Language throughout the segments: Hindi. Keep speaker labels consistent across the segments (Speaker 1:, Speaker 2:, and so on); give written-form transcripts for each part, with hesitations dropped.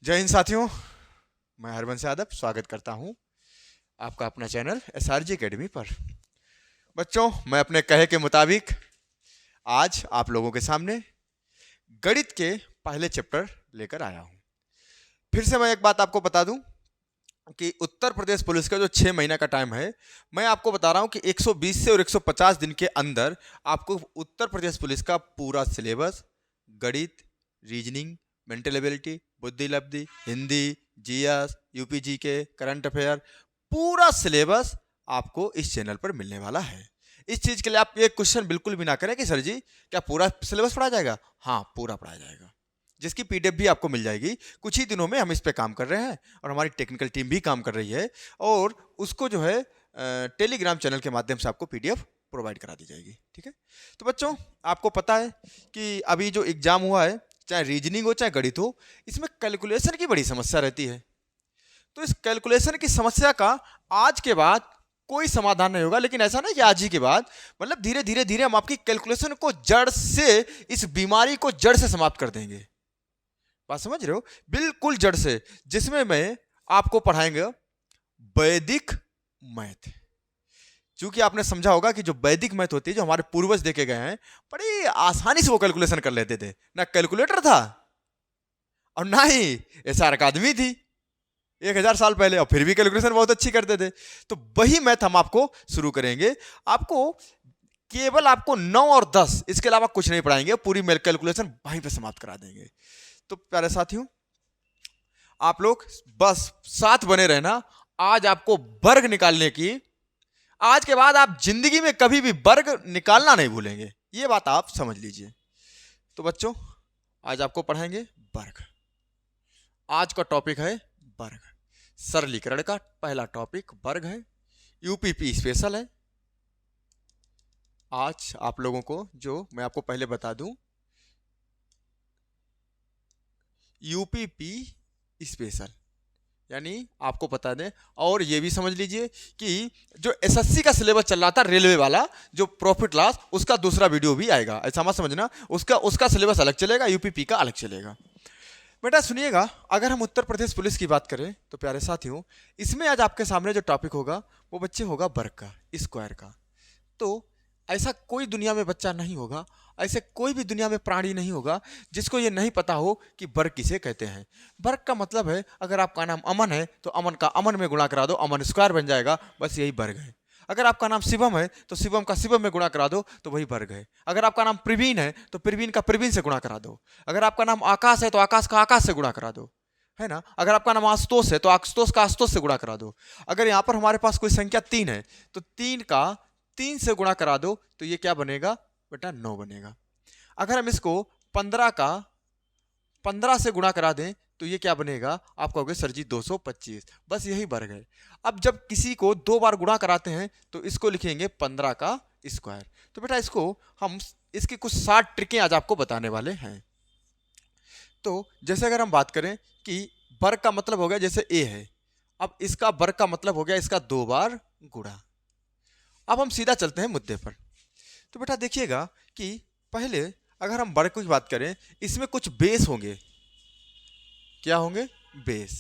Speaker 1: जय हिंद साथियों, मैं हरबंस यादव स्वागत करता हूं आपका अपना चैनल एसआरजी एकेडमी पर। बच्चों, मैं अपने कहे के मुताबिक आज आप लोगों के सामने गणित के पहले चैप्टर लेकर आया हूं। फिर से मैं एक बात आपको बता दूं कि उत्तर प्रदेश पुलिस का जो 6 महीना का टाइम है, मैं आपको बता रहा हूं कि 120 से और 150 दिन के अंदर आपको उत्तर प्रदेश पुलिस का पूरा सिलेबस, गणित, रीजनिंग, मेंटल एबिलिटी, बुद्धि लब्धि, Hindi, GS, UP GK, current affair, पूरा सिलेबस आपको इस चैनल पर मिलने वाला है। इस चीज के लिए आप एक क्वेश्चन बिल्कुल भी ना करें कि सर जी क्या पूरा सिलेबस पढ़ा जाएगा। हाँ, पूरा पढ़ाया जाएगा, जिसकी पीडीएफ भी आपको मिल जाएगी। कुछ ही दिनों में हम इस पे काम कर रहे हैं और हमारी टेक्निकल टीम भी काम कर रही है और उसको जो है टेलीग्राम चैनल के माध्यम से आपको पीडीएफ प्रोवाइड करा दी जाएगी। ठीक है, तो बच्चों आपको पता है कि अभी जो एग्जाम हुआ है, चाहे रीजनिंग हो चाहे गणित हो, इसमें कैलकुलेशन की बड़ी समस्या रहती है। तो इस कैलकुलेशन की समस्या का आज के बाद कोई समाधान नहीं होगा, लेकिन ऐसा नहीं कि आज ही के बाद, मतलब धीरे धीरे धीरे हम आपकी कैलकुलेशन को जड़ से, इस बीमारी को जड़ से समाप्त कर देंगे। बात समझ रहे हो? बिल्कुल जड़ से, जिसमें मैं आपको पढ़ाएंगे वैदिक मैथ। चूंकि आपने समझा होगा कि जो वैदिक मैथ होती है, जो हमारे पूर्वज देखे गए हैं, बड़ी आसानी से वो कैलकुलेशन कर लेते थे। ना कैलकुलेटर था और ना ही एसआर अकादमी थी 1000 साल पहले, और फिर भी कैलकुलेशन बहुत अच्छी करते थे। तो वही मैथ हम आपको शुरू करेंगे। आपको केवल आपको 9 और 10, इसके अलावा कुछ नहीं पढ़ाएंगे। पूरी कैलकुलेशन वहीं पे समाप्त करा देंगे। तो प्यारे साथियों, आप लोग बस साथ बने रहना। आज आपको वर्ग निकालने की, आज के बाद आप जिंदगी में कभी भी वर्ग निकालना नहीं भूलेंगे, ये बात आप समझ लीजिए। तो बच्चों, आज आपको पढ़ाएंगे वर्ग। आज का टॉपिक है वर्ग। सरलीकरण का पहला टॉपिक वर्ग है। यूपीपी स्पेशल है। आज आप लोगों को जो मैं आपको पहले बता दूं, यूपीपी स्पेशल यानी आपको बता दें, और ये भी समझ लीजिए कि जो एसएससी का सिलेबस चल रहा था रेलवे वाला, जो प्रॉफिट लॉस, उसका दूसरा वीडियो भी आएगा। ऐसा मत समझना, उसका सिलेबस अलग चलेगा, यूपीपी का अलग चलेगा। बेटा सुनिएगा, अगर हम उत्तर प्रदेश पुलिस की बात करें तो प्यारे साथियों, इसमें आज आपके सामने जो टॉपिक होगा वो बच्चे होगा वर्ग का, स्क्वायर का। तो ऐसा कोई दुनिया में बच्चा नहीं होगा, ऐसे कोई भी दुनिया में प्राणी नहीं होगा जिसको ये नहीं पता हो कि वर्ग किसे कहते हैं। वर्ग का मतलब है, अगर आपका नाम अमन है तो अमन का अमन में गुणा करा दो, अमन स्क्वायर बन जाएगा, बस यही वर्ग है। अगर आपका नाम शिवम है तो शिवम का शिवम में गुणा करा दो, तो वही वर्ग है। अगर आपका नाम प्रवीण है तो प्रवीण का प्रवीण से गुणा करा दो। अगर आपका नाम आकाश है तो आकाश का आकाश से गुणा करा दो, है ना। अगर आपका नाम आशुतोष है तो आशुतोष का आशुतोष से गुणा करा दो। अगर यहाँ पर हमारे पास कोई संख्या 3 है तो 3 का 3 से गुणा करा दो, तो ये क्या बनेगा बेटा? 9 बनेगा। अगर हम इसको 15 का 15 से गुणा करा दें तो ये क्या बनेगा? आप कहोगे सर जी 225। बस यही वर्ग है। अब जब किसी को 2 बार गुणा कराते हैं तो इसको लिखेंगे 15 का स्क्वायर। तो बेटा इसको हम, इसकी कुछ 60 ट्रिकें आज आपको बताने वाले हैं। तो जैसे अगर हम बात करें कि वर्ग का मतलब हो गया, जैसे ए है, अब इसका वर्ग का मतलब हो गया इसका 2 बार गुणा। अब हम सीधा चलते हैं मुद्दे पर। तो बेटा देखिएगा कि पहले अगर हम वर्ग की बात करें, इसमें कुछ बेस होंगे। क्या होंगे? बेस।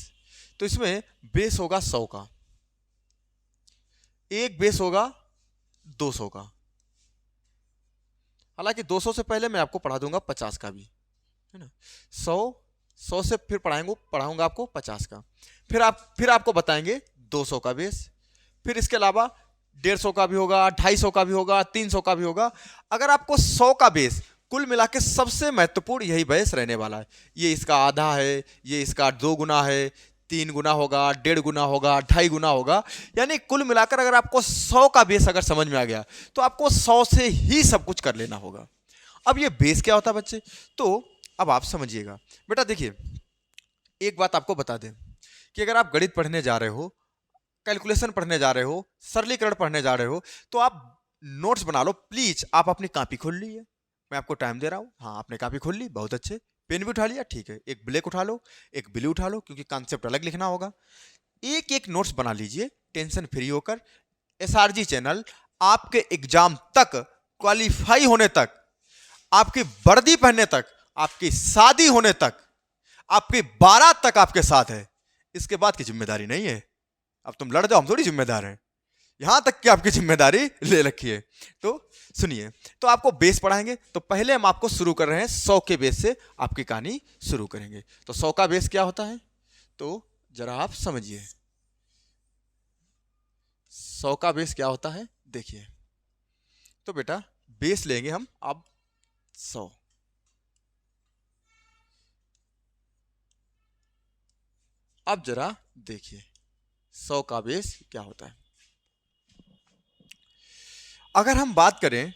Speaker 1: तो इसमें बेस होगा 100 का, एक बेस होगा 200 का। हालांकि 200 से पहले मैं आपको पढ़ा दूंगा 50 का भी, है ना। 100 से फिर पढ़ाऊंगा आपको 50 का। फिर आपको बताएंगे 200 का बेस। फिर इसके अलावा 150 का भी होगा, 250 का भी होगा, 300 का भी होगा। अगर आपको 100 का बेस, कुल मिला के सबसे महत्वपूर्ण यही बेस रहने वाला है। ये इसका आधा है, ये इसका 2 गुना है, 3 गुना होगा, 1.5 गुना होगा, 2.5 गुना होगा। यानी कुल मिलाकर अगर आपको 100 का बेस अगर समझ में आ गया तो आपको 100 से ही सब कुछ कर लेना होगा। अब ये बेस क्या होता है बच्चे? तो अब आप समझिएगा बेटा। देखिए, एक बात आपको बता दें कि अगर आप गणित पढ़ने जा रहे हो, कैलकुलेशन पढ़ने जा रहे हो, सरलीकरण पढ़ने जा रहे हो, तो आप नोट्स बना लो प्लीज। आप अपनी कॉपी खोल लीजिए, मैं आपको टाइम दे रहा हूं। हाँ, आपने कॉपी खोल ली, बहुत अच्छे। पेन भी उठा लिया, ठीक है। एक ब्लैक उठा लो, एक ब्लू उठा लो, क्योंकि कॉन्सेप्ट अलग लिखना होगा। एक एक नोट्स बना लीजिए टेंशन फ्री होकर। एसआरजी चैनल आपके एग्जाम तक, क्वालिफाई होने तक, आपकी वर्दी पहनने तक, आपकी शादी होने तक आपकी बारात तक आपके साथ है, इसके बाद की जिम्मेदारी नहीं है। अब तुम लड़ जाओ, हम थोड़ी जिम्मेदार हैं, यहां तक कि आपकी जिम्मेदारी ले रखी है। तो सुनिए, तो आपको बेस पढ़ाएंगे। तो पहले हम आपको शुरू कर रहे हैं 100 के बेस से आपकी कहानी शुरू करेंगे। तो 100 का बेस क्या होता है, तो जरा आप समझिए 100 का बेस क्या होता है। देखिए, तो बेटा बेस लेंगे हम अब 100। अब जरा देखिए 100 का बेस क्या होता है। अगर हम बात करें,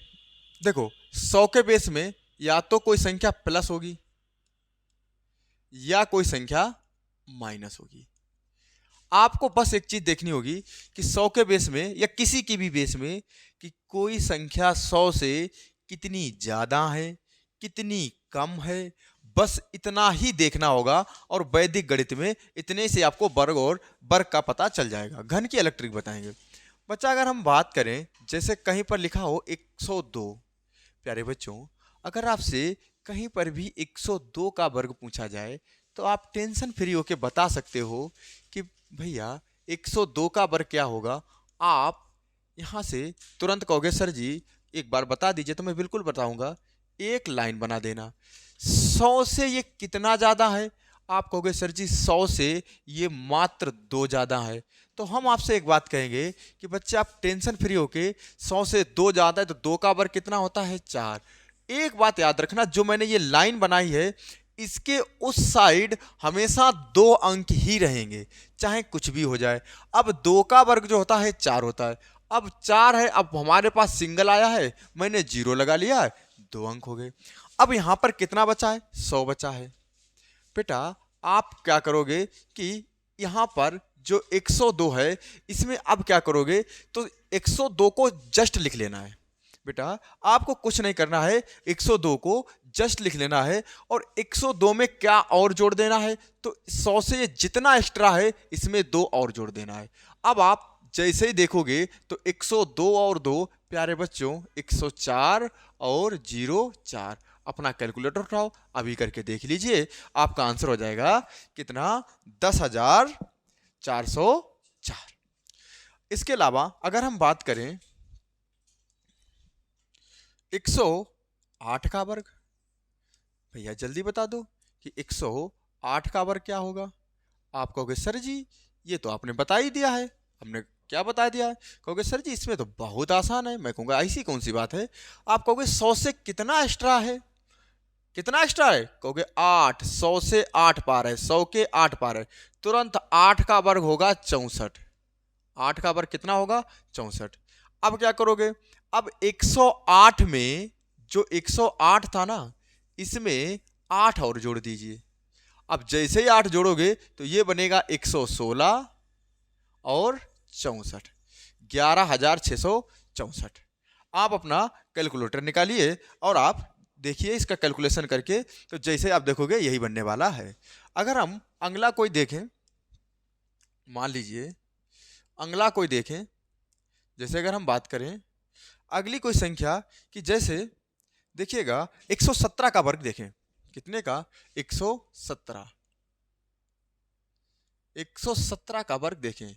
Speaker 1: देखो 100 के बेस में या तो कोई संख्या प्लस होगी या कोई संख्या माइनस होगी। आपको बस एक चीज देखनी होगी कि 100 के बेस में या किसी की भी बेस में कि कोई संख्या 100 से कितनी ज्यादा है, कितनी कम है, बस इतना ही देखना होगा। और वैदिक गणित में इतने से आपको वर्ग और वर्ग का पता चल जाएगा। घन की अलग ट्रिक बताएंगे। बच्चा अगर हम बात करें, जैसे कहीं पर लिखा हो 102, प्यारे बच्चों अगर आपसे कहीं पर भी 102 का वर्ग पूछा जाए तो आप टेंशन फ्री होके बता सकते हो कि भैया 102 का वर्ग क्या होगा। आप यहाँ से तुरंत कहोगे सर जी एक बार बता दीजिए, तो मैं बिल्कुल बताऊंगा। एक लाइन बना देना, 100 से ये कितना ज्यादा है। आप कहोगे सर जी 100 से ये मात्र 2 ज्यादा है। तो हम आपसे एक बात कहेंगे कि बच्चे आप टेंशन फ्री होके 100 से 2 ज्यादा है तो 2 का वर्ग कितना होता है 4। एक बात याद रखना, जो मैंने ये लाइन बनाई है इसके उस साइड हमेशा 2 अंक ही रहेंगे, चाहे कुछ भी हो जाए। अब 2 का वर्ग जो होता है 4 होता है। अब 4 है, अब हमारे पास सिंगल आया है, मैंने 0 लगा लिया है, 2 अंक हो गए। अब यहां पर कितना बचा है, 100 बचा है। बेटा आप क्या करोगे कि यहां पर जो 102 है इसमें अब क्या करोगे, तो 102 को जस्ट लिख लेना है। बेटा आपको कुछ नहीं करना है, 102 को जस्ट लिख लेना है। और 102 में क्या और जोड़ देना है, तो 100 से जितना एक्स्ट्रा है इसमें 2 और जोड़ देना है। अब आप जैसे ही देखोगे तो 102 और 2 प्यारे बच्चों 104 और 04। अपना कैलकुलेटर उठाओ, अभी करके देख लीजिए, आपका आंसर हो जाएगा कितना, 10,404। इसके अलावा अगर हम बात करें 108 का वर्ग, भैया जल्दी बता दो कि 108 का वर्ग क्या होगा। आप कहोगे सर जी ये तो आपने बता ही दिया है। हमने क्या बता दिया है, कहोगे सर जी इसमें तो बहुत आसान है। मैं कहूँगा ऐसी कौन सी बात है। आप कहोगे 100 से कितना एक्स्ट्रा है, कितना एक्स्ट्रा है, कहोगे 8। 100 से 8 पार है, 100 के 8 पार है, तुरंत 8 का वर्ग होगा 64। 8 का वर्ग कितना होगा 64। अब क्या करोगे, अब 108 में जो 108 था ना इसमें 8 और जोड़ दीजिए। अब जैसे ही 8 जोड़ोगे तो ये बनेगा 116 और 64, 11,664। आप अपना कैलकुलेटर निकालिए और आप देखिए इसका कैलकुलेशन करके, तो जैसे आप देखोगे यही बनने वाला है। अगर हम अगला कोई देखें, मान लीजिए अगला कोई देखें, जैसे अगर हम बात करें अगली कोई संख्या कि जैसे देखिएगा 117 का वर्ग देखें, कितने का 117। 117 का वर्ग देखें,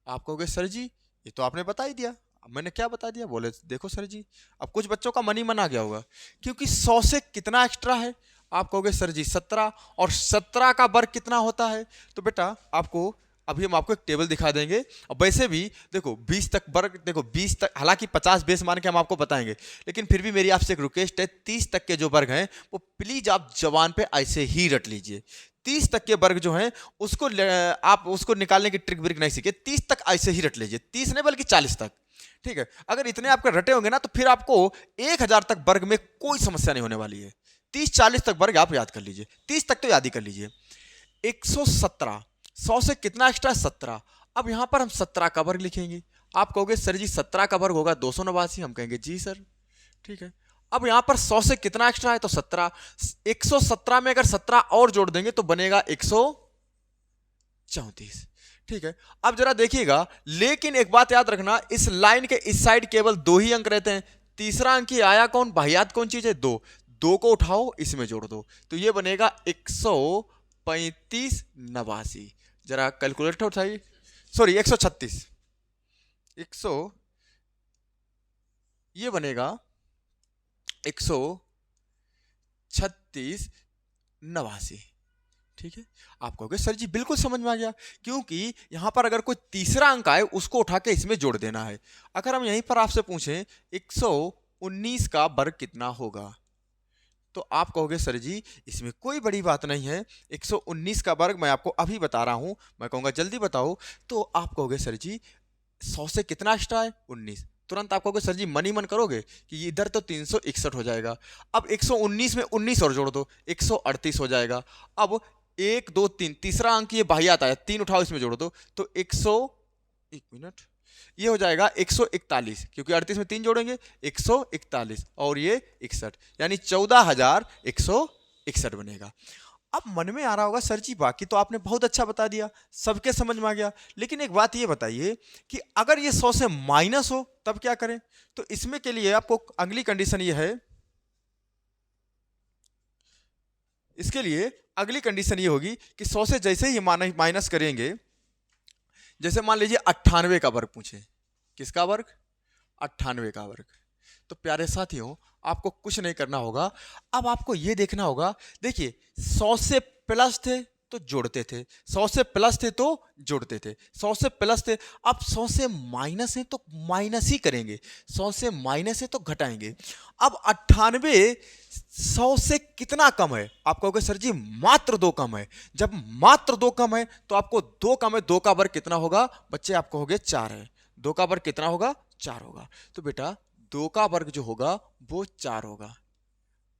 Speaker 1: आप कहोगे सर जी ये तो आपने बता ही दिया। अब मैंने क्या बता दिया, बोले देखो सर जी अब कुछ बच्चों का मन ही मन आ गया होगा, क्योंकि 100 से कितना एक्स्ट्रा है। आप कहोगे सर जी 17, और 17 का वर्ग कितना होता है। तो बेटा आपको अभी हम आपको एक टेबल दिखा देंगे। और वैसे भी देखो 20 तक वर्ग, देखो 20 तक, हालांकि 50 बेस मान के हम आपको बताएंगे, लेकिन फिर भी मेरी आपसे एक रिक्वेस्ट है, 30 तक के जो वर्ग हैं वो प्लीज आप जवान पे ऐसे ही रट लीजिए। 30 तक के वर्ग जो हैं उसको आप उसको निकालने की ट्रिक ब्रिक नहीं सीखे, 30 तक ऐसे ही रट लीजिए। 30 नहीं बल्कि 40 तक, ठीक है। अगर इतने आपके रटे होंगे ना तो फिर आपको 1000 तक वर्ग में कोई समस्या नहीं होने वाली है। 30-40 तक वर्ग आप याद कर लीजिए, 30 तक तो याद ही कर लीजिए। 117, 100 से कितना एक्स्ट्रा 17। अब यहां पर हम 17 का वर्ग लिखेंगे। आप कहोगे सर जी 17 का वर्ग होगा 289। हम कहेंगे जी सर, ठीक है। अब यहां पर 100 से कितना एक्स्ट्रा है तो 17। 117 में अगर 17 और जोड़ देंगे तो बनेगा 134, ठीक है। अब जरा देखिएगा, लेकिन एक बात याद रखना, इस लाइन के इस साइड केवल 2 ही अंक रहते हैं। तीसरा अंक ही आया कौन, वाहियात कौन चीज है, 2। 2 को उठाओ इसमें जोड़ दो तो ये बनेगा 125। 3589। जरा कैलकुलेटर उठाइए, सॉरी 136, 100 ये बनेगा 13689। ठीक है, आप कहोगे सर जी बिल्कुल समझ में आ गया, क्योंकि यहां पर अगर कोई तीसरा अंक आए उसको उठा के इसमें जोड़ देना है। अगर हम यहीं पर आपसे पूछें 119 का वर्ग कितना होगा, तो आप कहोगे सर जी इसमें कोई बड़ी बात नहीं है, 119 का वर्ग मैं आपको अभी बता रहा हूं, मैं कहूंगा जल्दी बताओ, तो आप कहोगे सर जी 100 से कितना एक्स्ट्रा है 19। तुरंत आप कहोगे सर जी मन ही मन करोगे कि इधर तो 361 हो जाएगा, अब 119 में 19 और जोड़ दो 138 हो जाएगा। अब 1 2 3 तीसरा अंक ये बाह्य आता है, 3 उठाओ इसमें जोड़ दो तो 1 मिनट ये हो जाएगा 141, क्योंकि 38 में 3 जोड़ेंगे 141 और ये 61, यानी 14,161 बनेगा। अब मन में आ रहा होगा सर जी बाकी तो आपने बहुत अच्छा बता दिया, सबके समझ में आ गया, लेकिन एक बात ये बताइए कि अगर ये 100 से माइनस हो तब क्या करें। तो इसमें के लिए आपको अगली कंडीशन ये है, इसके लिए अगली कंडीशन ये होगी कि 100 से जैसे ही माइनस करेंगे, जैसे मान लीजिए 98 का वर्ग पूछे, किसका वर्ग 98 का वर्ग, तो प्यारे साथियों आपको कुछ नहीं करना होगा, अब आपको यह देखना होगा, देखिए 100 से प्लस थे तो जोड़ते थे, 100 से प्लस थे तो जोड़ते थे, 100 से प्लस थे, अब 100 से माइनस है तो माइनस ही करेंगे, 100 से माइनस है तो घटाएंगे। अब 98 100 से कितना कम है, आप कहोगे सर जी मात्र 2 कम है। जब मात्र 2 कम है तो आपको 2 कम है, 2 का वर्ग कितना होगा बच्चे, आप कहोगे 4 है, 2 का वर्ग कितना होगा 4 होगा, तो बेटा 2 का वर्ग जो होगा वो 4 होगा।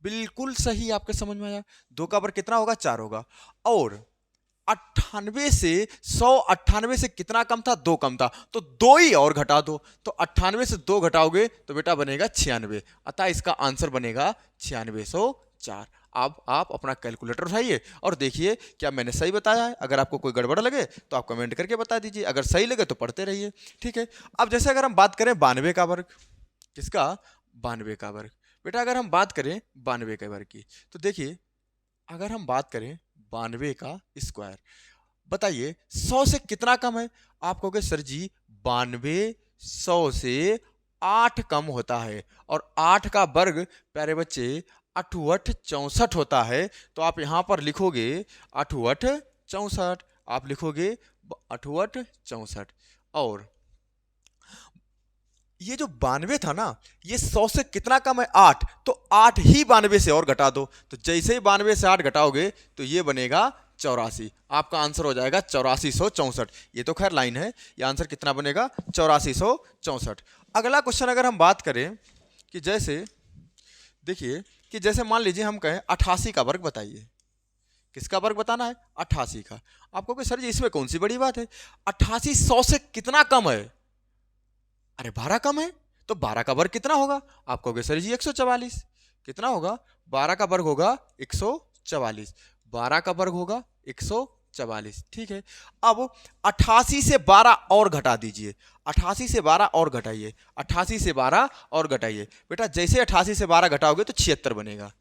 Speaker 1: बिल्कुल सही, आपके समझ में आया, 2 का वर्ग कितना होगा 4 होगा। और 98 से 198 से कितना कम था 2 कम था, तो 2 ही और घटा दो, तो 98 से 2 घटाओगे तो बेटा बनेगा 96, अतः इसका आंसर बनेगा 9604। अब आप अपना कैलकुलेटर उठाइए और देखिए क्या मैंने सही बताया है। अगर आपको कोई गड़बड़ लगे तो आप कमेंट करके बता दीजिए, अगर सही लगे तो पढ़ते रहिए। ठीक है, अब जैसे अगर हम बात करें 92 का वर्ग, किसका 92 का वर्ग, बेटा अगर हम बात करें 92 के वर्ग की, तो देखिए अगर हम बात करें 92 का स्क्वायर, बताइए 100 से कितना कम है, आप कहोगे सर जी 92 100 से 8 कम होता है, और 8 का वर्ग प्यारे बच्चे 68 64 होता है, तो आप यहां पर लिखोगे 68 64, आप लिखोगे 68 64। और ये जो 92 था ना, ये 100 से कितना कम है 8, तो 8 ही 92 से और घटा दो, तो जैसे ही 92 से 8 घटाओगे तो ये बनेगा 84, आपका आंसर हो जाएगा 8464। ये तो खैर लाइन है, ये आंसर कितना बनेगा 8464। अगला क्वेश्चन अगर हम बात करें कि जैसे देखिए कि जैसे मान लीजिए हम कहें 88 का वर्ग बताइए, किसका वर्ग बताना है 88 का, आपको कि सर जी इसमें कौन सी बड़ी बात है, 88 100 से कितना कम है, अरे 12 कम है, तो 12 का वर्ग कितना होगा, आप कहोगे सर जी 144, कितना होगा 12 का वर्ग होगा 144, 12 का वर्ग होगा 144। ठीक है, अब 88 से 12 और घटा दीजिए, 88 से 12 और घटाइए, 88 से 12 और घटाइए, बेटा जैसे 88 से 12 घटाओगे तो 76 बनेगा,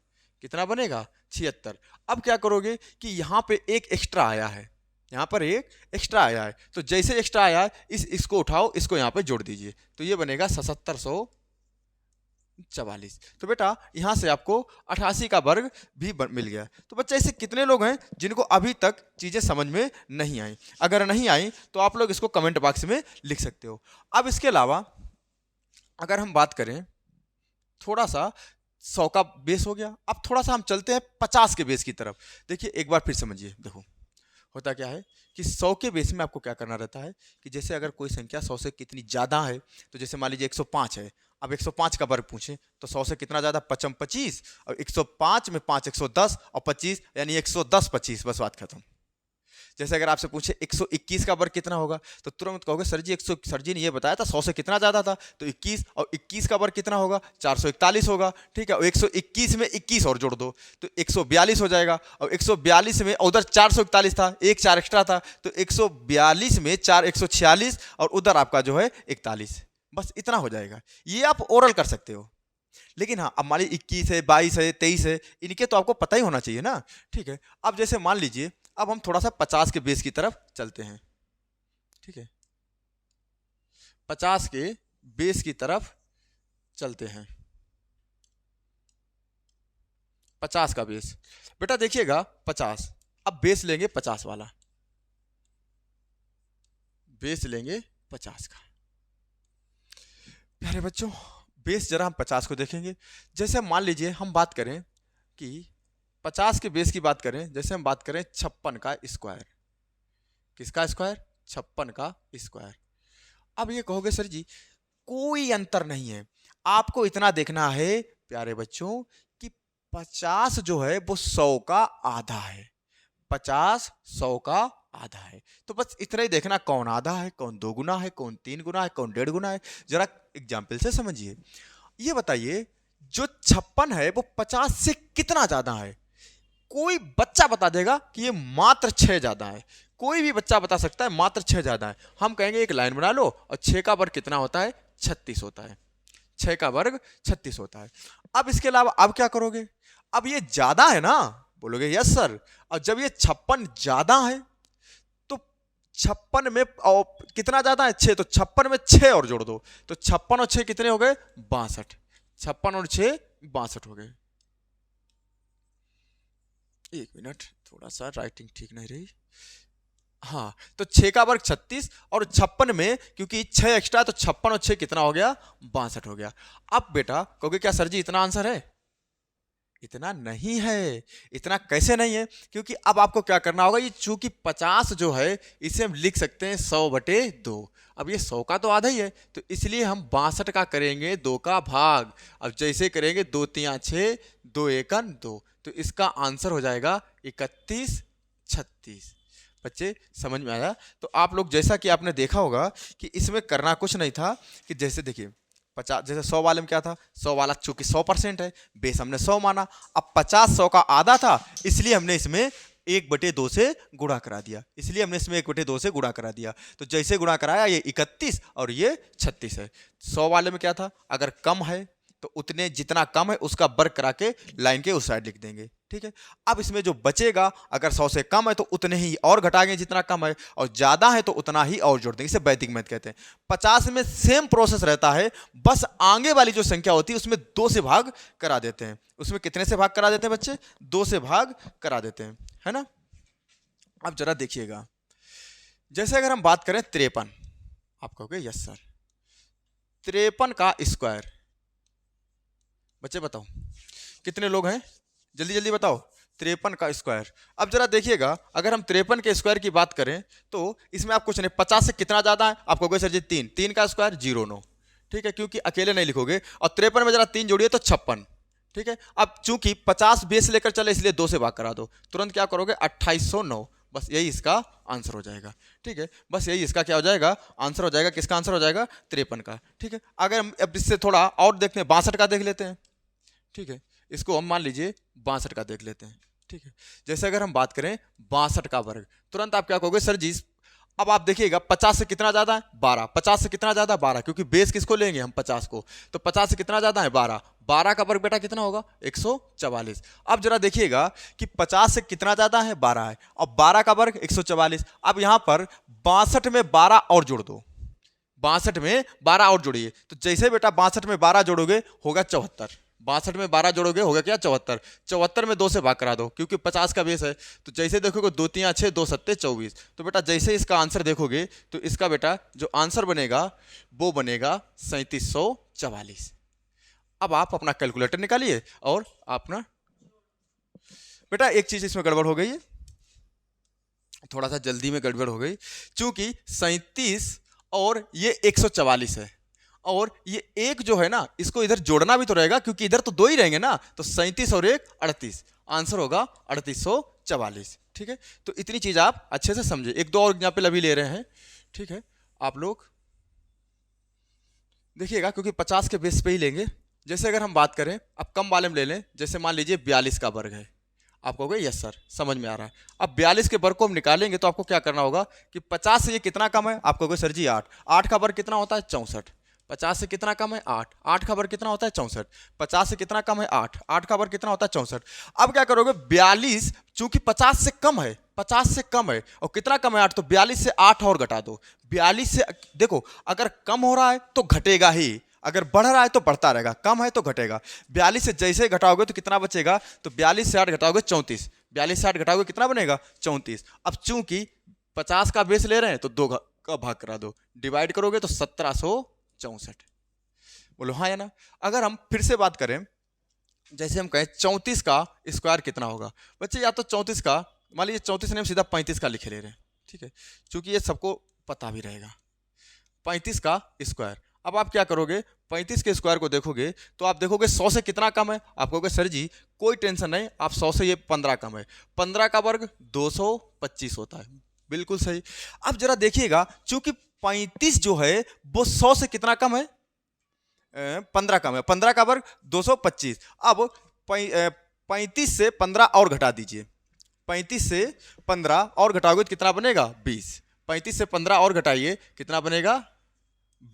Speaker 1: कितना बनेगा 76। अब क्या करोगे कि यहां पे एक एक्स्ट्रा आया है, यहां पर एक एक्स्ट्रा आया है, तो जैसे एक्स्ट्रा आया है इसको उठाओ, इसको यहां पे जोड़ दीजिए, तो ये बनेगा 7744। तो बेटा यहां से आपको 88 का वर्ग भी मिल गया। तो बच्चे ऐसे कितने लोग हैं जिनको अभी तक चीजें समझ में नहीं आई, अगर नहीं आई तो आप लोग इसको कमेंट बॉक्स में लिख सकते हो। अब इसके अलावा अगर हम बात करें थोड़ा सा 100 का बेस हो गया, अब थोड़ा सा हम चलते हैं 50 के बेस की तरफ। देखिए एक बार फिर समझिए, देखो होता क्या है कि 100 के बेस में आपको क्या करना रहता है कि जैसे अगर कोई संख्या 100 से कितनी ज़्यादा है, तो जैसे मान लीजिए 105 है, अब 105 का वर्ग पूछें तो 100 से कितना ज़्यादा 55 25, और 105 में 5 110 और 25 यानी 110 25, बस बात खत्म। जैसे अगर आपसे पूछे 121 का वर्ग कितना होगा, तो तुरंत कहोगे सर जी सर जी ने ये बताया था 100 से कितना ज़्यादा था, तो 21, और 21 का वर्ग कितना होगा 441 होगा। ठीक है, और 121 में 21 और जोड़ दो तो 142 हो जाएगा, और 142 में उधर 441 था, एक 4 एक्स्ट्रा था, तो 142 में 4 146, और उधर आपका जो है 41, बस इतना हो जाएगा। ये आप ओरल कर सकते हो, लेकिन हाँ अब मान लीजिए 21 है 22 है 23 है, इनके तो आपको पता ही होना चाहिए ना। ठीक है, अब जैसे मान लीजिए अब हम थोड़ा सा 50 के बेस की तरफ चलते हैं, ठीक है, 50 के बेस की तरफ चलते हैं। 50 का बेस, बेटा देखिएगा 50, अब बेस लेंगे 50 वाला, बेस लेंगे 50 का। प्यारे बच्चों, बेस जरा हम 50 को देखेंगे। जैसे मान लीजिए हम बात करें कि 50 के बेस की बात करें, जैसे हम बात करें 56 का स्क्वायर, किसका स्क्वायर? 56 का स्क्वायर। अब ये कहोगे सर जी कोई अंतर नहीं है, आपको इतना देखना है प्यारे बच्चों कि 50 जो है वो 100 का आधा है, 50 100 का आधा है। तो बस इतना ही देखना, कौन आधा है, कौन 2 गुना है, कौन 3 गुना है, कौन 1.5 गुना है। जरा एग्जाम्पल से समझिए। ये बताइए जो 56 है वो 50 से कितना ज्यादा है? कोई बच्चा बता देगा कि ये मात्र 6 ज्यादा है, कोई भी बच्चा बता सकता है मात्र 6 ज्यादा है। हम कहेंगे एक लाइन बना लो और 6 का वर्ग कितना होता है? 36 होता है, 6 का वर्ग 36 होता है। अब इसके अलावा अब क्या करोगे? अब ये ज्यादा है ना, बोलोगे यस सर। और जब ये 56 ज्यादा है तो 56 में कितना ज्यादा है? 6, तो 56 में 6 और जोड़ दो, तो 56 और 6 कितने हो गए? 62। 56 और 6 62 हो गए। एक मिनट, थोड़ा सा राइटिंग ठीक नहीं रही। हाँ, तो 6 का वर्ग 36 और 56 में क्योंकि 6 एक्स्ट्रा, तो 56 और 6 कितना हो गया? 62 हो गया। अब बेटा कहोगे क्या सर जी इतना आंसर है? इतना नहीं है। इतना कैसे नहीं है? क्योंकि अब आपको क्या करना होगा, ये चूंकि 50 जो है इसे हम लिख सकते हैं 100/2। अब ये 100 का तो आधा ही है, तो इसलिए हम 62 का करेंगे 2 का भाग। अब जैसे करेंगे 2 3 6, 2 1 2, तो इसका आंसर हो जाएगा 31 36। बच्चे समझ में आया? तो आप लोग जैसा कि आपने देखा होगा कि इसमें करना कुछ नहीं था कि जैसे देखिए 50, जैसे 100 वाले में क्या था, 100 वाला चूंकि 100% है, बेस हमने 100 माना। अब 50 100 का आधा था, इसलिए हमने इसमें 1/2 से गुणा करा दिया, इसलिए हमने इसमें 1/2 से गुणा करा दिया। तो जैसे गुणा कराया ये 31 और ये 36 है। 100 वाले में क्या था, अगर कम है तो उतने जितना कम है उसका वर्ग करा के लाइन के उस साइड लिख देंगे, ठीक है। अब इसमें जो बचेगा अगर 100 से कम है तो उतने ही और घटाएंगे जितना कम है, और ज्यादा है तो उतना ही और जोड़ देंगे। इसे वैदिक मैथ कहते हैं। 50 में सेम प्रोसेस रहता है, बस आगे वाली जो संख्या होती है उसमें 2 से भाग करा देते हैं। उसमें कितने से भाग करा देते हैं बच्चे? 2 से भाग करा देते हैं, है ना। अब जरा देखिएगा, जैसे अगर हम बात करें 53, आप कहोगे यस सर 53 का स्क्वायर, बच्चे बताओ कितने लोग हैं, जल्दी जल्दी बताओ। 53 का स्क्वायर। अब जरा देखिएगा, अगर हम 53 के स्क्वायर की बात करें तो इसमें आप कुछ नहीं, 50 से कितना ज्यादा है? आप कहोगे सर जी 3, 3 का स्क्वायर 09, ठीक है, क्योंकि अकेले नहीं लिखोगे। और 53 में जरा 3 जोड़िए तो 56, ठीक है। अब चूंकि 50 बेस लेकर चले इसलिए 2 से भाग करा दो, तुरंत क्या करोगे? 2809। बस यही इसका आंसर हो जाएगा, ठीक है। बस यही इसका क्या हो जाएगा? आंसर हो जाएगा। किसका आंसर हो जाएगा? 53 का, ठीक है। अगर हम अब इससे थोड़ा और देखते हैं, 62 का देख लेते हैं, ठीक है। इसको हम मान लीजिए 62 का देख लेते हैं, ठीक है। जैसे अगर हम बात करें 62 का वर्ग, तुरंत आप क्या कहोगे? सर जी अब आप देखिएगा 50 से कितना ज्यादा है? 12। 50 से कितना ज्यादा? 12, क्योंकि बेस किसको लेंगे हम? 50 को। तो 50 से कितना ज्यादा है? 12। 12 का वर्ग बेटा कितना होगा? 144। अब जरा देखिएगा कि 50 से कितना ज्यादा है? 12 है, और 12 का वर्ग 144। अब यहां पर 62 में 12 और जोड़ दो, 62 में 12 और जोड़िए, तो जैसे बेटा 62 में 12 जोड़ोगे होगा 74। 62 में 12 जोड़ोगे होगा क्या? 74। 74 में 2 से भाग करा दो, क्योंकि 50 का बेस है। तो जैसे देखोगे 2 3 6, 2 7 24। तो बेटा जैसे इसका आंसर देखोगे तो इसका बेटा जो आंसर बनेगा वो बनेगा 3744। अब आप अपना कैलकुलेटर निकालिए और अपना, बेटा एक चीज इसमें गड़बड़ हो गई है, थोड़ा सा जल्दी में गड़बड़ हो गई। चूंकि 37 और ये 144 है, और ये एक जो है ना इसको इधर जोड़ना भी तो रहेगा, क्योंकि इधर तो 2 ही रहेंगे ना। तो 37 और 1 38, आंसर होगा 3844, ठीक है। तो इतनी चीज आप अच्छे से समझे। एक दो और एग्जाम्पल अभी ले रहे हैं, ठीक है। आप लोग देखिएगा, क्योंकि 50 के बेस पे ही लेंगे। जैसे अगर हम बात करें, अब कम वाले में ले लें, जैसे मान लीजिए 42 का वर्ग है। आप कहोगे यस सर समझ में आ रहा है। अब 42 के वर्ग को हम निकालेंगे तो आपको क्या करना होगा कि 50 से ये कितना कम है? आप कहोगे सर जी 8। 8 का वर्ग कितना होता है? 64। 50 से कितना कम है 8, 8 का वर्ग कितना होता है 64, 50 से कितना कम है 8, 8 का वर्ग कितना होता है 64। अब क्या करोगे 42, चूंकि 50 से कम है, 50 से कम है और कितना कम है 8, तो 42 से 8 और घटा दो। 42 से देखो अगर कम हो रहा है तो घटेगा ही, अगर बढ़ रहा है तो बढ़ता रहेगा, कम है तो घटेगा। 42 से जैसे घटाओगे तो कितना बचेगा, तो 42 से 8 घटाओगे 34, 42 से 8 घटाओगे कितना बनेगा 34। अब चूंकि 50 का बेस ले रहे हैं तो 2 का भाग करा दो, डिवाइड करोगे तो 1764। बोलो हाँ या ना। अगर हम फिर से बात करें, जैसे हम कहें 34 का स्क्वायर कितना होगा बच्चे, या तो 34 का मान लीजिए 34 ने हम सीधा 35 का लिखे ले रहे हैं, ठीक है, क्योंकि ये सबको पता भी रहेगा 35 का स्क्वायर। अब आप क्या करोगे 35 के स्क्वायर को देखोगे तो आप देखोगे 100 से कितना कम है, आप कहोगे सर जी कोई टेंशन नहीं, आप 100 से ये 15 कम है, 15 का वर्ग 225 होता है, बिल्कुल सही। अब जरा देखिएगा चूंकि 35 जो है वो 100 से कितना कम है, 15 कम है, 15 का वर्ग 225। अब 35 से 15 और घटा दीजिए, 35 से 15 और घटाओगे तो कितना बनेगा 20, 35 से 15 और घटाइए कितना बनेगा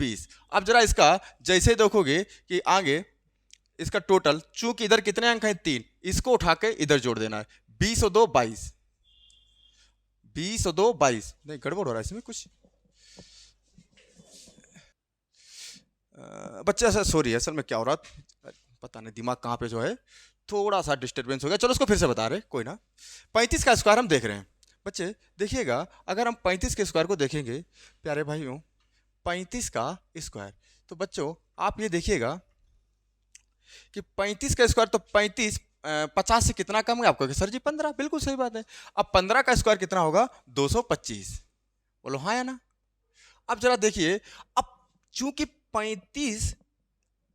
Speaker 1: 20। अब जरा इसका जैसे देखोगे कि आगे इसका टोटल, चूंकि इधर कितने अंक हैं 3, इसको उठा के इधर जोड़ देना है, 20 और 2 22, 20 और 2 22, नहीं गड़बड़ हो रहा है इसमें कुछ बच्चे, ऐसा सॉरी है असल में क्या हो रहा पता नहीं, दिमाग कहाँ पे जो है थोड़ा सा डिस्टर्बेंस हो गया, चलो उसको फिर से बता रहे कोई ना। 35 का स्क्वायर हम देख रहे हैं बच्चे, देखिएगा अगर हम 35 के स्क्वायर को देखेंगे प्यारे भाइयों, 35 का स्क्वायर, तो बच्चों आप ये देखिएगा कि 35 का स्क्वायर, तो 35 50 से कितना कम है, आपको सर जी 15, बिल्कुल सही बात है। अब 15 का स्क्वायर कितना होगा 225, बोलो हाँ या ना। अब जरा देखिए, अब चूंकि 35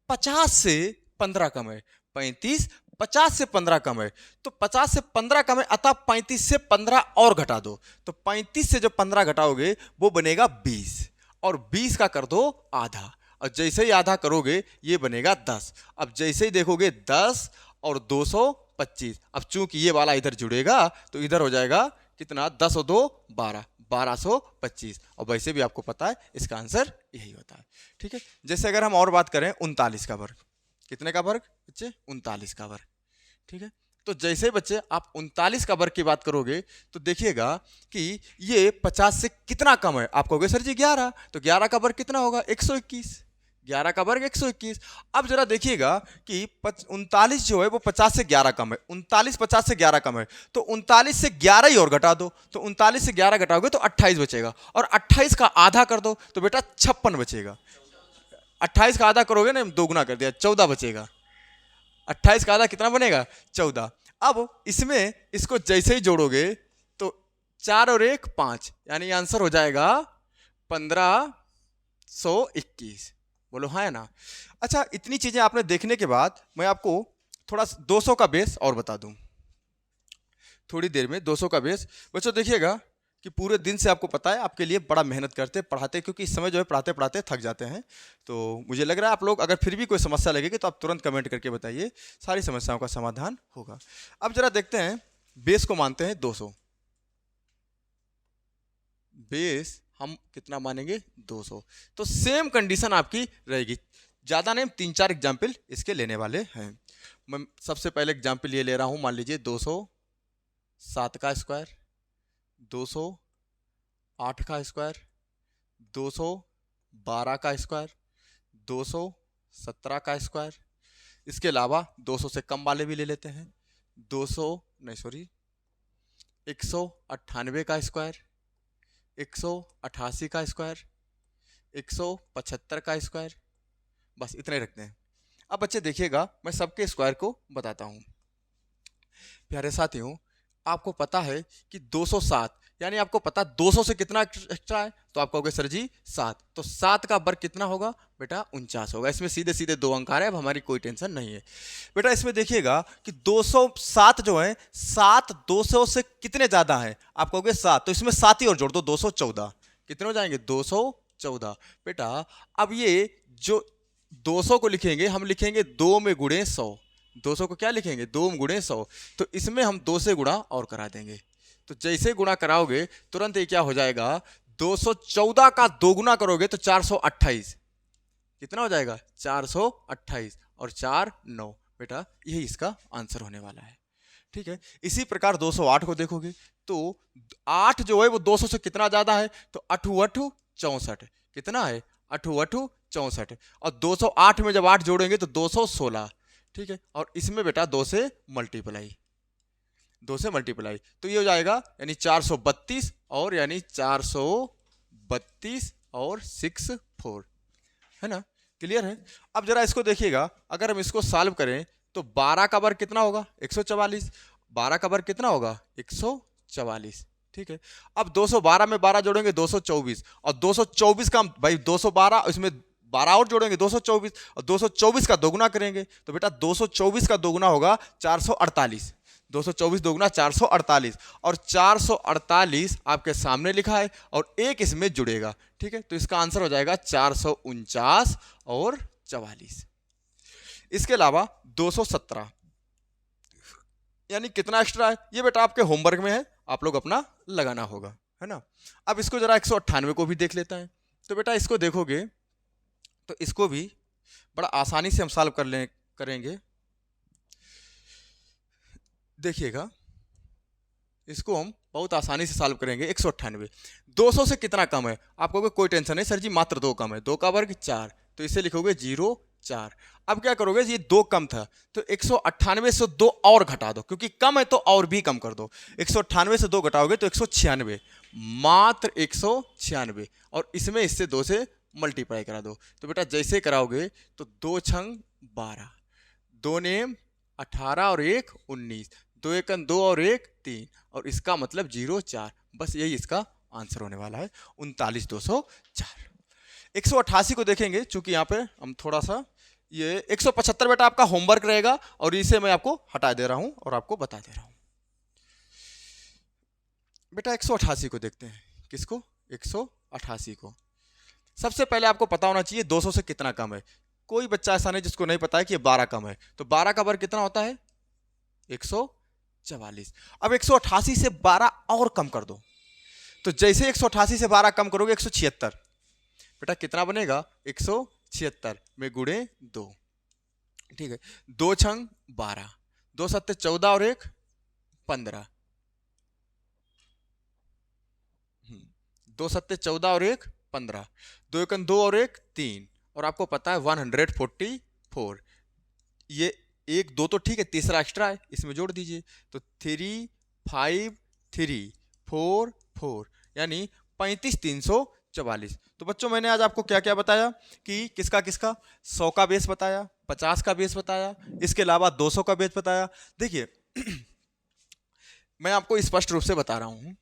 Speaker 1: 50 से 15 कम है, 35 50 से 15 कम है, तो 50 से 15 कम है, अतः 35 से 15 और घटा दो, तो 35 से जो 15 घटाओगे वो बनेगा 20, और 20 का कर दो आधा, और जैसे ही आधा करोगे ये बनेगा 10। अब जैसे ही देखोगे 10 और 225, अब चूंकि ये वाला इधर जुड़ेगा तो इधर हो जाएगा कितना, 10 और 2 12, 1225, और वैसे भी आपको पता है इसका आंसर यही होता है, ठीक है। जैसे अगर हम और बात करें 39 का वर्ग, कितने का वर्ग बच्चे 39 का वर्ग, ठीक है। तो जैसे बच्चे आप 39 का वर्ग की बात करोगे तो देखिएगा कि ये 50 से कितना कम है, आप कहोगे सर जी 11, तो 11 का वर्ग कितना होगा 121, 11 का वर्ग 121। अब जरा देखिएगा कि 39 जो है वो 50 से 11 कम है, 39 50 से 11 कम है, तो 39 से 11 ही और घटा दो, तो 39 से 11 घटाओगे तो 28 बचेगा, और 28 का आधा कर दो तो बेटा 56 बचेगा। 28 का आधा करोगे ना, दोगुना कर दिया, 14 बचेगा। 28 का आधा कितना बनेगा 14। अब इसमें इसको जैसे ही जोड़ोगे तो 4 और 1 5, यानी आंसर हो जाएगा 1521, बोलो हाँ है ना। अच्छा, इतनी चीजें आपने देखने के बाद मैं आपको थोड़ा 200 का बेस और बता दूं, थोड़ी देर में 200 का बेस। बच्चों देखिएगा कि पूरे दिन से आपको पता है आपके लिए बड़ा मेहनत करते पढ़ाते, क्योंकि इस समय जो है पढ़ाते पढ़ाते थक जाते हैं, तो मुझे लग रहा है आप लोग अगर फिर भी कोई समस्या लगेगी तो आप तुरंत कमेंट करके बताइए, सारी समस्याओं का समाधान होगा। अब जरा देखते हैं, बेस को मानते हैं 200, बेस हम कितना मानेंगे 200, तो सेम कंडीशन आपकी रहेगी, ज़्यादा नहीं, 3-4 एग्जाम्पल इसके लेने वाले हैं। मैं सबसे पहले एग्जाम्पल ये ले रहा हूँ, मान लीजिए 207 का स्क्वायर, 208 का स्क्वायर, 212 का स्क्वायर, 217 का स्क्वायर, इसके अलावा 200 से कम वाले भी ले लेते हैं, 198 का स्क्वायर, 188 का स्क्वायर, 175 का स्क्वायर, बस इतने रखते हैं। अब बच्चे देखिएगा मैं सबके स्क्वायर को बताता हूँ। प्यारे साथियों, आपको पता है कि 207, यानी आपको पता 200 से कितना एक्स्ट्रा है, तो आप कहोगे सर जी 7, तो 7 का वर्ग कितना होगा बेटा 49 होगा। इसमें सीधे सीधे 2 अंक आ रहे हैं, अब हमारी कोई टेंशन नहीं है बेटा। इसमें देखिएगा कि 207 जो है, 7 200 से कितने ज्यादा है, आप कहोगे 7, तो इसमें 7 ही और जोड़ दो, 214, कितने हो जाएंगे 214 बेटा। अब ये जो 200 को लिखेंगे, हम लिखेंगे 2 में गुणे 100, 200 को क्या लिखेंगे 2 में गुणे 100, तो इसमें हम 2 से गुणा और करा देंगे, तो जैसे गुणा कराओगे तुरंत ये क्या हो जाएगा, 214 का दोगुना करोगे तो 428, कितना हो जाएगा 428 और 4 9। बेटा यही इसका आंसर होने वाला है। ठीक है, इसी प्रकार 208 को देखोगे तो 8 जो है वो 200 से कितना ज्यादा है, तो 8 8 64 कितना है, 8 8 64 और 208 में जब 8 जोड़ेंगे तो 216। ठीक है, और इसमें बेटा 2 से मल्टीप्लाई तो ये हो जाएगा यानी 432 और यानी 432 और 6 4, है ना, क्लियर है। अब जरा इसको देखिएगा, अगर हम इसको सॉल्व करें तो 12 का वर्ग कितना होगा 144, 12 का वर्ग कितना होगा 144। ठीक है, अब 212 में 12 जोड़ेंगे 224 और 224 का भाई 212 इसमें 12 और जोड़ेंगे 224 और 224 का दोगुना करेंगे तो बेटा 224 का दोगुना होगा 448, 224 दोगुना 448 और 448 आपके सामने लिखा है और एक इसमें जुड़ेगा। ठीक है, तो इसका आंसर हो जाएगा 449 और 44। इसके अलावा 217 यानी कितना एक्स्ट्रा है, ये बेटा आपके होमवर्क में है, आप लोग अपना लगाना होगा, है ना। अब इसको जरा 198 को भी देख लेता है। तो बेटा इसको देखोगे तो इसको भी बड़ा आसानी से हम सॉल्व करेंगे। देखिएगा, इसको हम बहुत आसानी से सॉल्व करेंगे। 198 200 से कितना कम है, आप कहोगे कोई टेंशन नहीं सर जी, मात्र 2 कम है, 2 का वर्ग 4, तो इसे लिखोगे 0 4। अब क्या करोगे, ये 2 कम था तो 198 से 2 और घटा दो, क्योंकि कम है तो और भी कम कर दो। 198 से 2 घटाओगे तो 196, मात्र 196 और इसमें इससे 2 से मल्टीप्लाई करा दो। तो बेटा जैसे कराओगे तो 2 छंग 12, 2 नेम 18 और 1 19, 2 एकन 2 और 1 3 और इसका मतलब 0 4। बस यही इसका आंसर होने वाला है 39204। 188 को देखेंगे, चूंकि यहाँ पे हम थोड़ा सा ये 175 बेटा आपका होमवर्क रहेगा और इसे मैं आपको हटा दे रहा हूं और आपको बता दे रहा हूं। बेटा 188 को देखते हैं, किसको 188 को। सबसे पहले आपको पता होना चाहिए 200 से कितना कम है। कोई बच्चा ऐसा नहीं जिसको नहीं पता है कि 12 कम है, तो 12 का वर्ग कितना होता है 144। अब 188 से 12 और कम कर दो, तो जैसे 188 से 12 कम करोगे 176, बेटा कितना बनेगा 176 में गुणे 2। ठीक है, 2 छंग 12, 2 सत्ते 14 और 1 15, 2 सत्ते 14 और 1 15, 2 एकन 2 और 1 3 और आपको पता है 144। ये 1 2 तो ठीक है, तीसरा एक्स्ट्रा है, इसमें जोड़ दीजिए तो 3 5 3 4 4 यानी 35344। तो बच्चों मैंने आज आपको क्या क्या बताया कि किसका किसका 100 का बेस बताया, 50 का बेस बताया, इसके अलावा 200 का बेस बताया। देखिए मैं आपको स्पष्ट रूप से बता रहा हूं,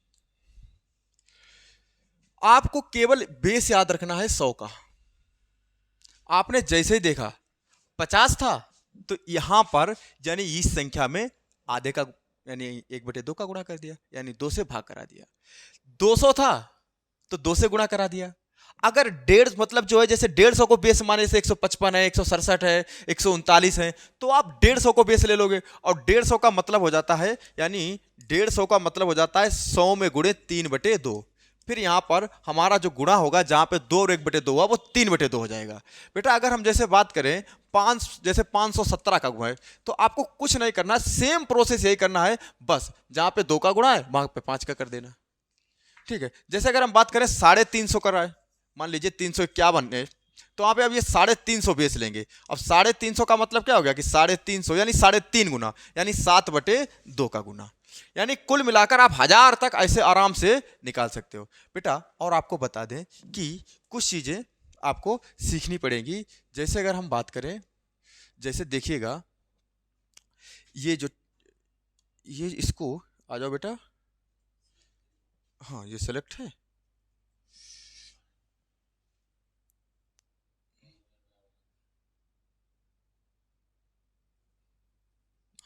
Speaker 1: आपको केवल बेस याद रखना है 100 का। आपने जैसे ही देखा 50 था तो यहां पर यानी इस संख्या में आधे का यानी 1/2 का गुणा कर दिया, यानी 2 से भाग करा दिया। 200 था तो 2 से गुणा करा दिया। अगर 150 मतलब जो है जैसे 150 को बेस माने से 155 है 167 है 139 है, तो आप 150 को बेस ले लोगे और 150 का मतलब हो जाता है यानी 150 का मतलब हो जाता है 100 में गुणे 3/2। फिर यहां पर हमारा जो गुणा होगा जहां पे 2 और 1/2 हुआ वो 3/2 हो जाएगा। बेटा अगर हम जैसे बात करें जैसे 517 का गुणा है तो आपको कुछ नहीं करना, सेम प्रोसेस यही करना है, बस जहां पे 2 का गुणा है वहां पे 5 का कर देना। ठीक है, जैसे अगर हम बात करें 350 का है, मान लीजिए 351 है, तो वहां पे अब ये 350 बेस लेंगे। अब 350 का मतलब क्या हो गया कि 350 यानी 3.5 गुना यानी 7/2 का गुना, यानी कुल मिलाकर आप 1000 तक ऐसे आराम से निकाल सकते हो। बेटा और आपको बता दें कि कुछ चीजें आपको सीखनी पड़ेगी। जैसे अगर हम बात करें, जैसे देखिएगा ये इसको आ जाओ बेटा, हाँ ये सेलेक्ट है,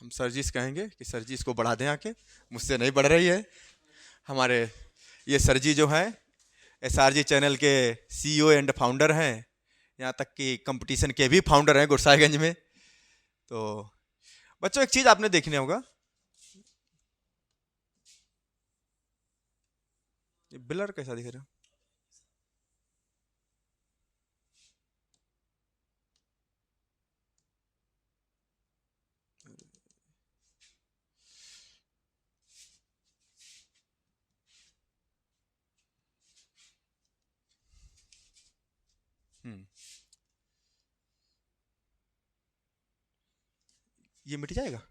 Speaker 1: हम सर जी से कहेंगे कि सर जी इसको बढ़ा दें, आके मुझसे नहीं बढ़ रही है। हमारे ये सर जी जो हैं एसआरजी चैनल के सीईओ एंड फाउंडर हैं, यहाँ तक कि कंपटीशन के भी फाउंडर हैं गुरसाईगंज में। तो बच्चों एक चीज आपने देखने होगा, ब्लर कैसा दिख रहा है, हम्म, ये मिट जाएगा।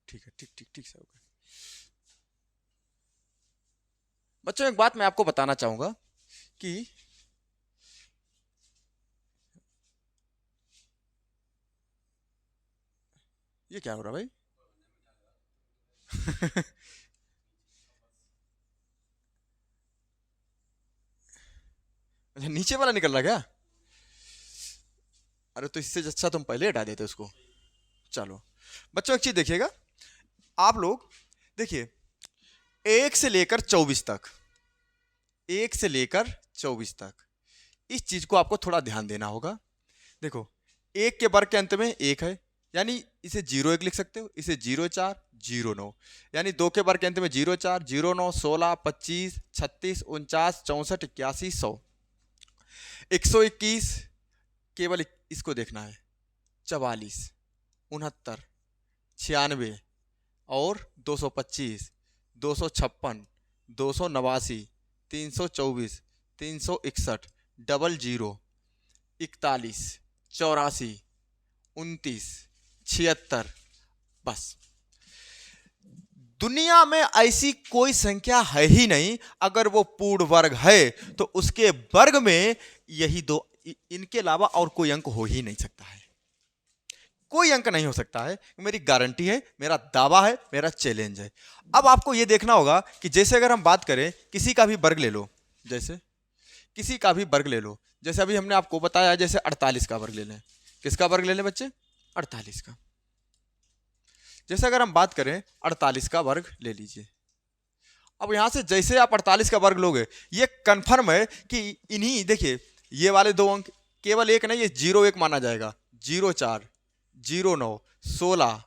Speaker 1: ठीक है, ठीक ठीक ठीक से होगा। बच्चों एक बात मैं आपको बताना चाहूंगा कि ये क्या हो रहा है भाई? अच्छा, नीचे वाला निकल रहा क्या? अरे तो इससे अच्छा तुम पहले हटा देते उसको। चलो बच्चों एक चीज देखिएगा, आप लोग देखिए, 1 से लेकर 24 तक, 1 से लेकर 24 तक इस चीज को आपको थोड़ा ध्यान देना होगा। देखो, एक के वर्ग के अंत में एक है, यानी इसे 0 1 लिख सकते हो, इसे 0 4 0 9, यानी 2 के वर्ग के अंत में 0 4 0 9 16 25 36 49 64 81 100, 121, केवल इसको देखना है, 44 69 96 और 225 256 289 324 361 00 41 84 29 76। बस, दुनिया में ऐसी कोई संख्या है ही नहीं, अगर वो पूर्ण वर्ग है तो उसके वर्ग में यही दो, इनके अलावा और कोई अंक हो ही नहीं सकता है, कोई अंक नहीं हो सकता है। मेरी गारंटी है, मेरा दावा है, मेरा चैलेंज है। अब आपको यह देखना होगा कि जैसे अगर हम बात करें किसी का भी वर्ग ले लो, जैसे किसी का भी वर्ग ले लो, जैसे अभी हमने आपको बताया, जैसे 48 का वर्ग ले लें। किसका वर्ग ले लें बच्चे? 48 का। जैसे अगर हम बात करें 48 का वर्ग ले लीजिए। अब यहां से जैसे आप 48 का वर्ग लोगे, ये कंफर्म है कि इन्हीं, देखिए ये वाले दो अंक केवल एक नहीं, ये 0 1 माना जाएगा। 0 4 0 9 16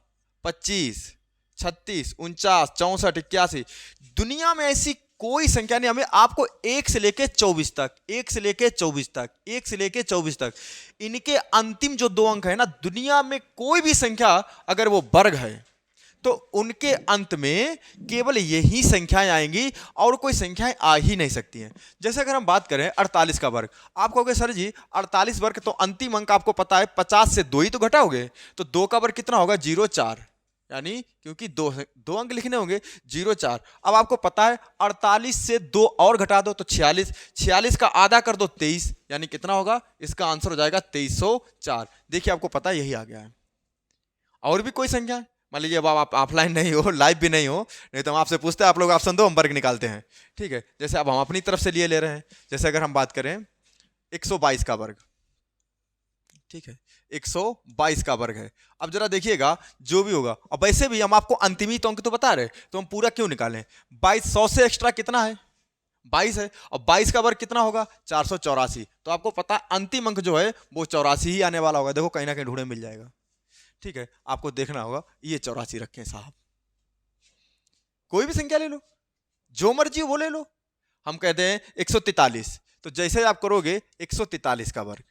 Speaker 1: 25 36 49 64 81, दुनिया में ऐसी कोई संख्या नहीं। हमें आपको 1 से लेके 24 तक, 1 से लेके 24 तक, 1 से लेके 24 तक, इनके अंतिम जो दो अंक है ना, दुनिया में कोई भी संख्या अगर वो वर्ग है तो उनके अंत में केवल यही संख्याएं आएंगी और कोई संख्याएं आ ही नहीं सकती हैं। जैसे अगर हम बात करें 48 का वर्ग, आप कहोगे सर जी 48 वर्ग तो अंतिम अंक आपको पता है 50 से 2 ही तो घटाओगे, तो 2 का वर्ग कितना होगा? 0 4, यानी क्योंकि दो अंक लिखने होंगे 0 4। अब आपको पता है 48 से 2 और घटा दो तो 46, 46 का आधा कर दो 23, यानी कितना होगा? इसका आंसर हो जाएगा 2304। देखिए आपको पता है यही आ गया है। और भी कोई संख्या है, मान लीजिए अब आप ऑफलाइन नहीं हो, लाइव भी नहीं हो, नहीं तो हम आपसे पूछते हैं, आप लोग ऑप्शन दो, हम वर्ग निकालते हैं। ठीक है, जैसे अब हम अपनी तरफ से लिए ले रहे हैं। जैसे अगर हम बात करें 122 का वर्ग, ठीक है, 122 का वर्ग है। अब जरा देखिएगा जो भी होगा, अब वैसे भी हम आपको अंतिमी अंक तो बता रहे, तो हम पूरा क्यों निकालें? 22 100 से एक्स्ट्रा कितना है? 22 है, और 22 का वर्ग कितना होगा? 484। तो आपको पता है अंतिम अंक जो है वो 84 ही आने वाला होगा। देखो कहीं ना कहीं ढूंढे मिल जाएगा। ठीक है, आपको देखना होगा, ये 84 रखें साहब। कोई भी संख्या ले लो, जो मर्जी वो ले लो। हम कहते हैं 143, तो जैसे आप करोगे 143 का वर्ग,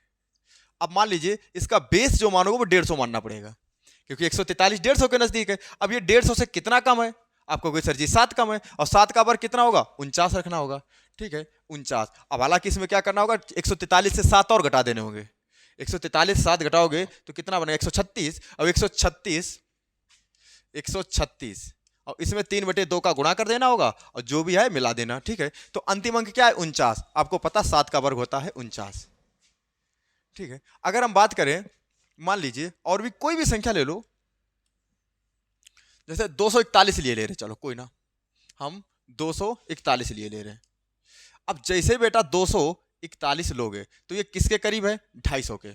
Speaker 1: अब मान लीजिए इसका बेस जो मानोगे वो 150 मानना पड़ेगा, क्योंकि 143 150 के नजदीक है। अब ये 150 से कितना कम है? आपको कोई सर जी 7 कम है, और 7 का वर्ग कितना होगा? 49 रखना होगा। ठीक है, 49। अब हालांकि इसमें क्या करना होगा? 143 से 7 और घटा देने होंगे। 143 से 7 घटाओगे तो कितना बनेगा? 136। अब 136 और इसमें 3/2 का गुणा कर देना होगा, और जो भी है मिला देना। ठीक है, तो अंतिम अंक क्या है? 49। आपको पता 7 का वर्ग होता है 49। ठीक है, अगर हम बात करें, मान लीजिए और भी कोई भी संख्या ले लो, जैसे 241 लिए ले रहे, चलो कोई ना, हम 241 लिए ले रहे हैं। अब जैसे बेटा 241 लोगे तो ये किसके करीब है? 250 के।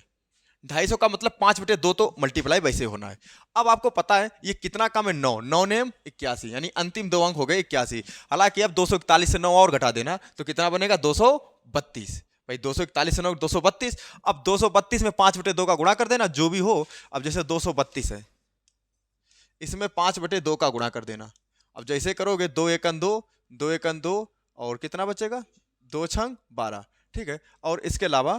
Speaker 1: 250 का मतलब 5/2 तो मल्टीप्लाई वैसे होना है। अब आपको पता है ये कितना कम है? 9, 9 नेम 81, यानी अंतिम दो अंक हो गए 81। हालांकि अब 241 से 9 और घटा देना तो कितना बनेगा? 232। भाई 241 से 9 232। अब 232 में 5/2 का गुणा कर देना, जो भी हो। अब जैसे 232 है, इसमें 5/2 का गुणा कर देना। अब जैसे करोगे 2 1 2, 2 1 2, और कितना बचेगा? 2 6 12। ठीक है, और इसके अलावा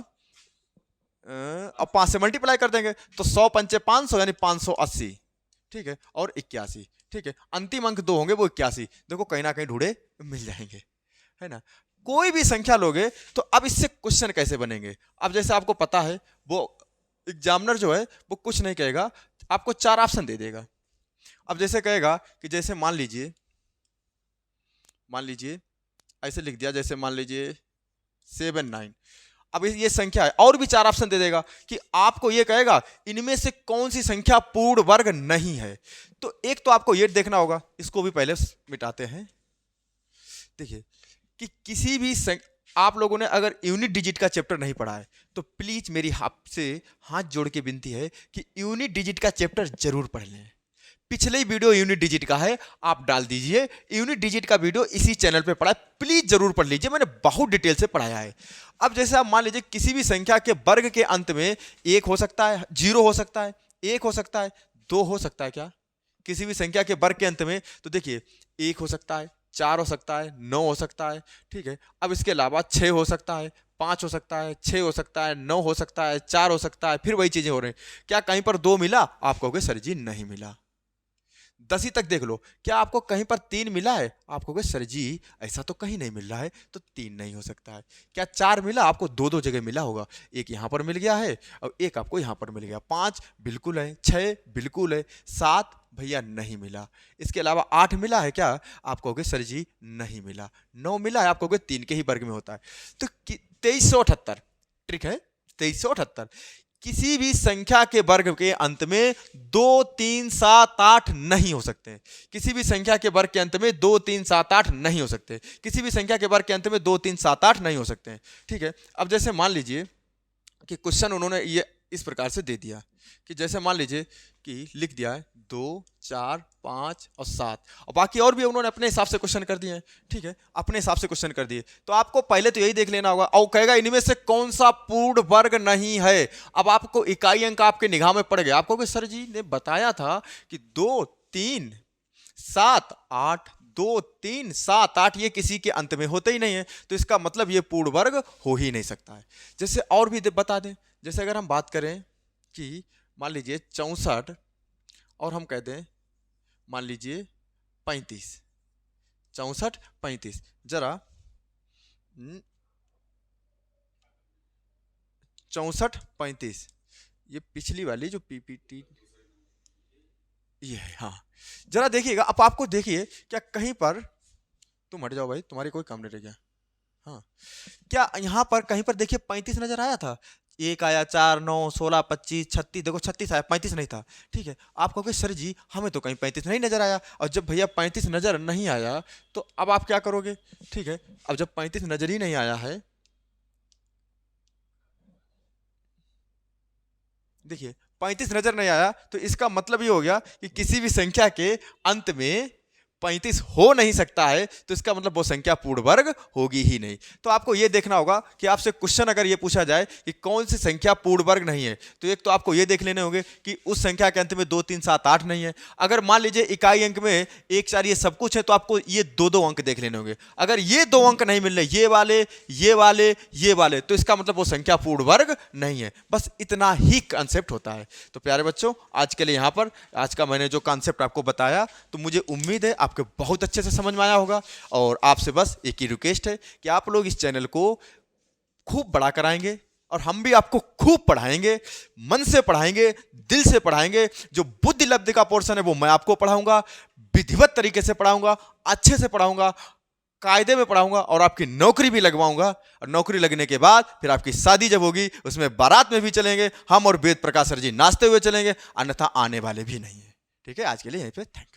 Speaker 1: अब 5 से मल्टीप्लाई कर देंगे तो 100 पंचे 500, यानी 580। ठीक है, और 81। ठीक है, अंतिम अंक दो होंगे वो 81। देखो कहीं ना कहीं ढूंढे मिल जाएंगे, है ना। कोई भी संख्या लोगे तो अब इससे क्वेश्चन कैसे बनेंगे। अब जैसे आपको पता है वो एग्जामिनर जो है वो कुछ नहीं कहेगा, आपको 4 ऑप्शन दे देगा। अब जैसे कहेगा कि जैसे मान लीजिए ऐसे लिख दिया, जैसे मान लीजिए 7 9। अब ये संख्या है और भी 4 ऑप्शन दे देगा कि आपको ये कहेगा इनमें से कौन सी संख्या पूर्ण वर्ग नहीं है। तो एक तो आपको ये देखना होगा, इसको भी पहले मिटाते हैं। देखिए कि किसी भी आप लोगों ने अगर यूनिट डिजिट का चैप्टर नहीं पढ़ा है तो प्लीज मेरी आपसे हाथ जोड़ के विनती है कि यूनिट डिजिट का चैप्टर जरूर पढ़ लें। पिछले ही वीडियो यूनिट डिजिट का है, आप डाल दीजिए, यूनिट डिजिट का वीडियो इसी चैनल पे पढ़ा है, प्लीज जरूर पढ़ लीजिए, मैंने बहुत डिटेल से पढ़ाया है। अब जैसे आप मान लीजिए किसी भी संख्या के वर्ग के अंत में 1 हो सकता है, 0 हो सकता है, 1 हो सकता है, 2 हो सकता है। क्या किसी भी संख्या के वर्ग के अंत में, तो देखिए 1 हो सकता है, 4 हो सकता है, 9 हो सकता है, ठीक है। अब इसके अलावा 6 हो सकता है, 5 हो सकता है, 6 हो सकता है, 9 हो सकता है, 4 हो सकता है, फिर वही चीजें हो रही हैं। क्या कहीं पर 2 मिला? आप कहोगे सर जी नहीं मिला। 10 तक देख लो, क्या आपको कहीं पर 3 मिला है? आप कहोगे सर जी ऐसा तो कहीं नहीं मिल रहा है, तो 3 नहीं हो सकता है। क्या 4 मिला? आपको 2 जगह मिला होगा, एक यहां पर मिल गया है और एक आपको यहां पर मिल गया। 5 बिल्कुल है, 6 बिल्कुल है, 7 भैया नहीं मिला। इसके अलावा 8 मिला है क्या? आप कहोगे सर जी नहीं मिला। 9 मिला है? आप कहोगे 3 के ही वर्ग में होता है। तो 2378 ट्रिक है, 2378। किसी भी संख्या के वर्ग के अंत में 2 3 7 8 नहीं हो सकते। किसी भी संख्या के वर्ग के अंत में 2 3 7 8 नहीं हो सकते। किसी भी संख्या के वर्ग के अंत में 2 3 7 8 नहीं हो सकते, ठीक है। अब जैसे मान लीजिए कि क्वेश्चन उन्होंने ये इस प्रकार से दे दिया कि जैसे मान लीजिए कि लिख दिया है 2 4 5 और 7, और बाकी और भी उन्होंने अपने हिसाब से क्वेश्चन कर दिए हैं, ठीक है, अपने हिसाब से क्वेश्चन कर दिए। तो आपको पहले तो यही देख लेना होगा, और कहेगा इनमें से कौन सा पूर्ण वर्ग नहीं है। अब आपको इकाई अंक आपके निगाह में पड़ गया, आपको कि सर जी ने बताया था कि 2 3 7 8, 2 3 7 8 ये किसी के अंत में होते ही नहीं है, तो इसका मतलब ये पूर्ण वर्ग हो ही नहीं सकता है। जैसे और भी बता दें, जैसे अगर हम बात करें कि मान लीजिए 64 और हम कह दें मान लीजिए 35, 64 35, जरा 64 35, ये पिछली वाली जो पीपीटी ये है, हाँ जरा देखिएगा। अब आपको देखिए क्या कहीं पर, तुम हट जाओ भाई, तुम्हारी कोई काम नहीं रह गया। हाँ, क्या यहां पर कहीं पर देखिए 35 नजर आया था? एक आया, 4 9 16 25 36, देखो 36 आया, 35 नहीं था, ठीक है। आप कहोगे सर जी हमें तो कहीं 35 नहीं नजर आया। और जब भैया 35 नजर नहीं आया तो अब आप क्या करोगे, ठीक है। अब जब 35 नजर ही नहीं आया है, देखिए 35 नजर नहीं आया, तो इसका मतलब ये हो गया कि किसी भी संख्या के अंत में 35 हो नहीं सकता है, तो इसका मतलब वो संख्या पूर्ण वर्ग होगी ही नहीं। तो आपको ये देखना होगा कि आपसे क्वेश्चन अगर ये पूछा जाए कि कौन सी संख्या पूर्ण वर्ग नहीं है, तो एक तो आपको ये देख लेने होंगे कि उस संख्या के अंत में 2 3 7 8 नहीं है। अगर मान लीजिए इकाई अंक में 1 4 ये सब कुछ है, तो आपको ये 2 अंक देख लेने होंगे। अगर ये 2 अंक नहीं मिल रहे, ये वाले ये वाले ये वाले, तो इसका मतलब वो संख्या पूर्ण वर्ग नहीं है। बस इतना ही कॉन्सेप्ट होता है। तो प्यारे बच्चों, आज के लिए यहाँ पर आज का मैंने जो कॉन्सेप्ट आपको बताया, तो मुझे उम्मीद है आपके बहुत अच्छे से समझ में आया होगा। और आपसे बस एक ही रिक्वेस्ट है कि आप लोग इस चैनल को खूब बड़ा कराएंगे, और हम भी आपको खूब पढ़ाएंगे, मन से पढ़ाएंगे, दिल से पढ़ाएंगे। जो बुद्धि लब्धि का पोर्शन है वो मैं आपको पढ़ाऊंगा, विधिवत तरीके से पढ़ाऊंगा, अच्छे से पढ़ाऊंगा, कायदे में पढ़ाऊंगा, और आपकी नौकरी भी लगवाऊंगा। और नौकरी लगने के बाद फिर आपकी शादी जब होगी उसमें बारात में भी चलेंगे हम, और वेद प्रकाश सर जी नाचते हुए चलेंगे, अन्यथा आने वाले भी नहीं है। ठीक है, आज के लिए यहीं पे थैंक यू।